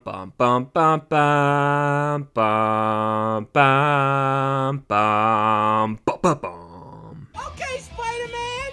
Bum bum bum bum bum bum bum bum bum bum. Okay, Spider-Man!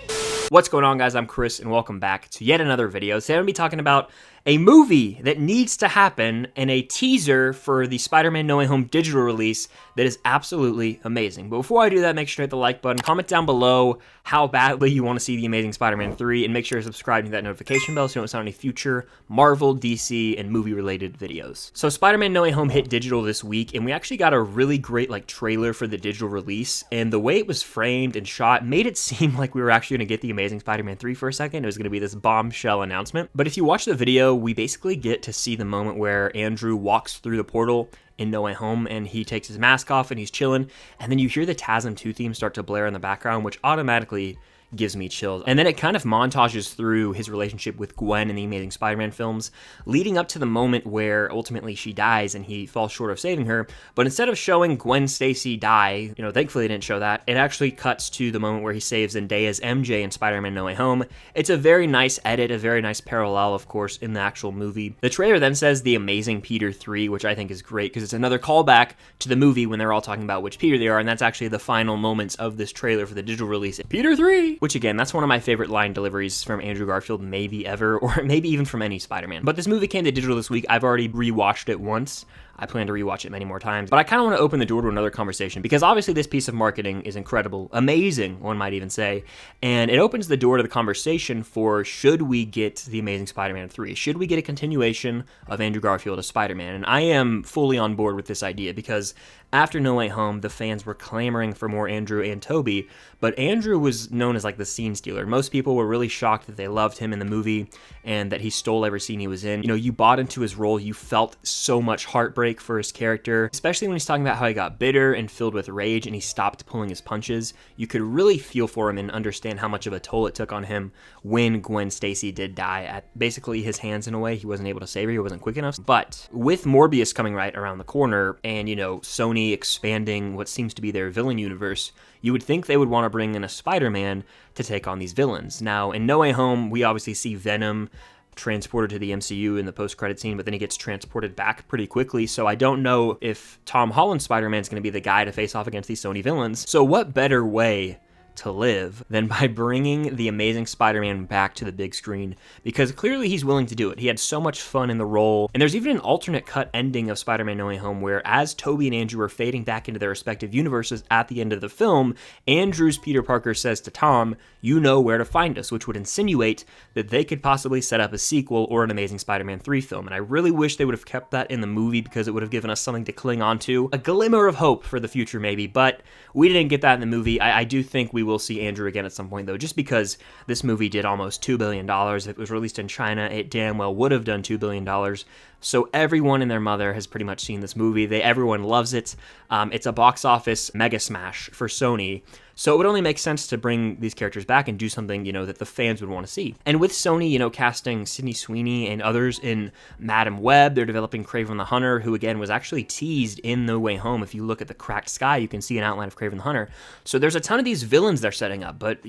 What's going on, guys? I'm Chris, and welcome back to yet another video. Today I'm going to be talking about a movie that needs to happen and a teaser for the Spider-Man No Way Home digital release that is absolutely amazing. But before I do that, make sure to hit the like button, comment down below how badly you want to see the Amazing Spider-Man 3, and make sure to subscribe to that notification bell so you don't miss out on any future Marvel, DC, and movie-related videos. So Spider-Man No Way Home hit digital this week, and we actually got a really great trailer for the digital release, and the way it was framed and shot made it seem like we were actually going to get the Amazing Spider-Man 3 for a second. It was going to be this bombshell announcement. But if you watch the video, we basically get to see the moment where Andrew walks through the portal in No Way Home, and he takes his mask off and he's chilling, and then you hear the TASM 2 theme start to blare in the background, which automatically gives me chills. And then it kind of montages through his relationship with Gwen in the Amazing Spider-Man films, leading up to the moment where ultimately she dies and he falls short of saving her. But instead of showing Gwen Stacy die, thankfully it didn't show that, it actually cuts to the moment where he saves Zendaya's MJ in Spider-Man No Way Home. It's a very nice edit, a very nice parallel, of course, in the actual movie. The trailer then says The Amazing Peter 3, which I think is great because it's another callback to the movie when they're all talking about which Peter they are, and that's actually the final moments of this trailer for the digital release. Peter 3! Which again, that's one of my favorite line deliveries from Andrew Garfield, maybe ever, or maybe even from any Spider-Man. But this movie came to digital this week. I've already rewatched it once. I plan to rewatch it many more times. But I kind of want to open the door to another conversation because obviously this piece of marketing is incredible, amazing, one might even say. And it opens the door to the conversation for, should we get The Amazing Spider-Man 3? Should we get a continuation of Andrew Garfield as Spider-Man? And I am fully on board with this idea because after No Way Home, the fans were clamoring for more Andrew and Tobey, but Andrew was known as the scene stealer. Most people were really shocked that they loved him in the movie and that he stole every scene he was in. You bought into his role. You felt so much heartbreak for his character, especially when he's talking about how he got bitter and filled with rage and he stopped pulling his punches. You could really feel for him and understand how much of a toll it took on him when Gwen Stacy did die at basically his hands in a way. He wasn't able to save her. He wasn't quick enough. But with Morbius coming right around the corner and, Sony expanding what seems to be their villain universe, you would think they would want to bring in a Spider-Man to take on these villains. Now, in No Way Home, we obviously see Venom transported to the MCU in the post-credit scene, but then he gets transported back pretty quickly, so I don't know if Tom Holland's Spider-Man is going to be the guy to face off against these Sony villains. So what better way to live than by bringing the Amazing Spider-Man back to the big screen, because clearly he's willing to do it. He had so much fun in the role, and there's even an alternate cut ending of Spider-Man No Way Home where as Tobey and Andrew are fading back into their respective universes at the end of the film, Andrew's Peter Parker says to Tom, "You know where to find us," which would insinuate that they could possibly set up a sequel or an Amazing Spider-Man 3 film, and I really wish they would have kept that in the movie because it would have given us something to cling on to, a glimmer of hope for the future maybe, but we didn't get that in the movie. I do think we will see Andrew again at some point, though, just because this movie did almost $2 billion. If it was released in China, it damn well would have done $2 billion. So everyone and their mother has pretty much seen this movie. Everyone loves it. It's a box office mega smash for Sony. So it would only make sense to bring these characters back and do something, that the fans would want to see. And with Sony, casting Sydney Sweeney and others in Madam Web, they're developing Kraven the Hunter, who again was actually teased in No Way Home. If you look at the cracked sky, you can see an outline of Kraven the Hunter. So there's a ton of these villains they're setting up, but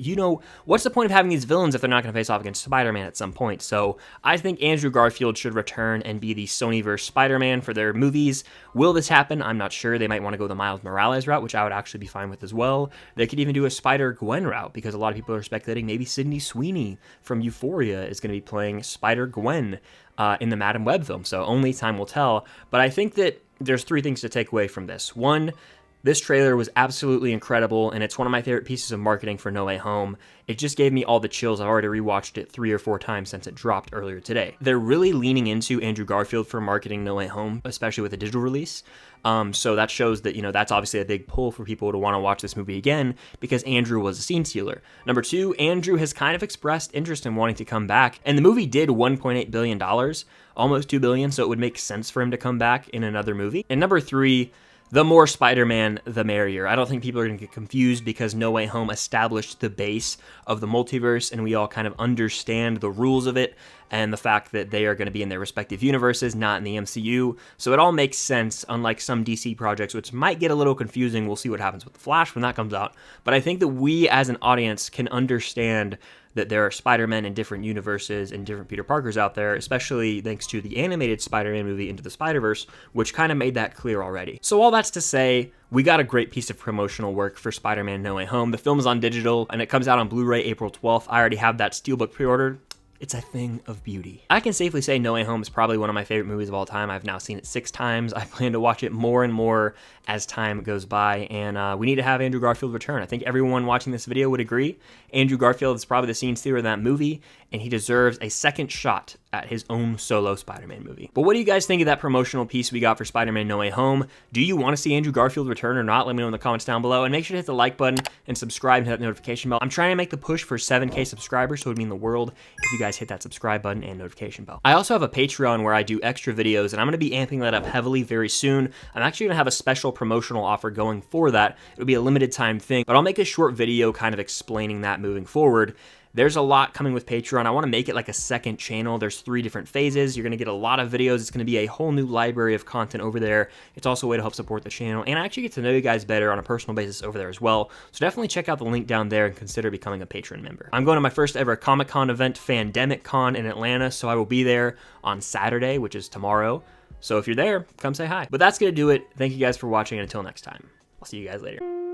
what's the point of having these villains if they're not going to face off against Spider-Man at some point? So I think Andrew Garfield should return and be the Sonyverse Spider-Man for their movies. Will this happen? I'm not sure. They might want to go the Miles Morales route, which I would actually be fine with as well. They could even do a Spider-Gwen route because a lot of people are speculating maybe Sydney Sweeney from Euphoria is going to be playing Spider-Gwen in the Madam Web film, so only time will tell. But I think that there's three things to take away from this. One, this trailer was absolutely incredible, and it's one of my favorite pieces of marketing for No Way Home. It just gave me all the chills. I've already rewatched it 3 or 4 times since it dropped earlier today. They're really leaning into Andrew Garfield for marketing No Way Home, especially with the digital release. So that shows that, that's obviously a big pull for people to want to watch this movie again because Andrew was a scene stealer. Number 2, Andrew has kind of expressed interest in wanting to come back, and the movie did $1.8 billion, almost $2 billion, so it would make sense for him to come back in another movie. And number 3, the more Spider-Man, the merrier. I don't think people are going to get confused because No Way Home established the base of the multiverse and we all kind of understand the rules of it. and the fact that they are going to be in their respective universes, not in the MCU. So it all makes sense, unlike some DC projects, which might get a little confusing. We'll see what happens with The Flash when that comes out. But I think that we as an audience can understand that there are Spider-Men in different universes and different Peter Parkers out there, especially thanks to the animated Spider-Man movie Into the Spider-Verse, which kind of made that clear already. So all that's to say, we got a great piece of promotional work for Spider-Man No Way Home. The film is on digital, and it comes out on Blu-ray April 12th. I already have that Steelbook pre-ordered. It's a thing of beauty. I can safely say No Way Home is probably one of my favorite movies of all time. I've now seen it 6 times. I plan to watch it more and more as time goes by, and we need to have Andrew Garfield return. I think everyone watching this video would agree. Andrew Garfield is probably the scene stealer of that movie, and he deserves a second shot at his own solo Spider-Man movie. But what do you guys think of that promotional piece we got for Spider-Man No Way Home? Do you want to see Andrew Garfield return or not? Let me know in the comments down below, and make sure to hit the like button and subscribe and hit that notification bell. I'm trying to make the push for 7K subscribers, so it would mean the world if you guys hit that subscribe button and notification bell. I also have a Patreon where I do extra videos, and I'm going to be amping that up heavily very soon. I'm actually going to have a special promotional offer going for that. It would be a limited time thing, but I'll make a short video kind of explaining that moving forward. There's a lot coming with Patreon. I want to make it like a second channel. There's 3 different phases. You're going to get a lot of videos. It's going to be a whole new library of content over there. It's also a way to help support the channel, and I actually get to know you guys better on a personal basis over there as well. So definitely check out the link down there and consider becoming a Patreon member. I'm going to my first ever Comic-Con event, Fandemic Con in Atlanta, so I will be there on Saturday, which is tomorrow. So if you're there, come say hi. But that's going to do it. Thank you guys for watching, and until next time, I'll see you guys later.